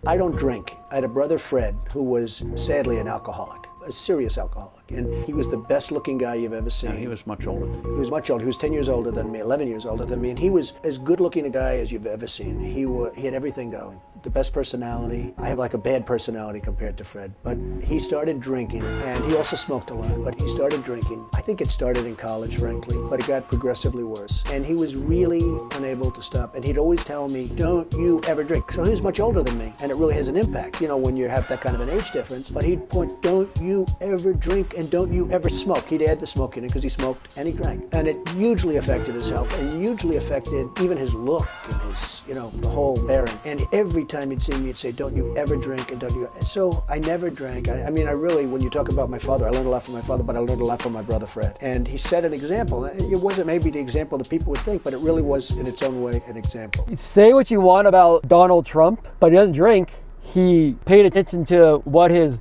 I don't drink. I had a brother, Fred, who was sadly an alcoholic, a serious alcoholic. And he was the best looking guy you've ever seen. And he was much older than you. He was much older. He was 10 years older than me, 11 years older than me. And he was as good looking a guy as you've ever seen. He had everything going. The best personality. I have like a bad personality compared to Fred. But he started drinking, and he also smoked a lot, but he started drinking. I think it started in college, frankly, but it got progressively worse. And he was really unable to stop. And he'd always tell me, don't you ever drink. So he was much older than me, and it really has an impact, you know, when you have that kind of an age difference. But he'd point, don't you ever drink, and don't you ever smoke. He'd add the smoking in because he smoked and he drank. And it hugely affected his health and hugely affected even his look and his, you know, the whole bearing. And every time he'd see me, he'd say, don't you ever drink, and don't you. And so I never drank. I mean, I really, when you talk about my father, I learned a lot from my father, but I learned a lot from my brother Fred. And he set an example. It wasn't maybe the example that people would think, but it really was in its own way an example. Say what you want about Donald Trump, but he doesn't drink. He paid attention to what his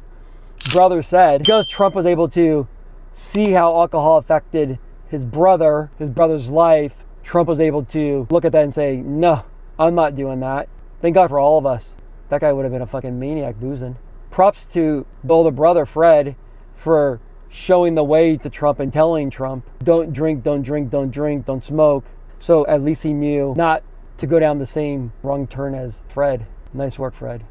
brother said. Because Trump was able to see how alcohol affected his brother's life, Trump was able to look at that and say, no, I'm not doing that. Thank God for all of us. That guy would have been a fucking maniac boozing. Props to the older brother, Fred, for showing the way to Trump and telling Trump, don't drink, don't drink, don't drink, don't smoke. So at least he knew not to go down the same wrong turn as Fred. Nice work, Fred.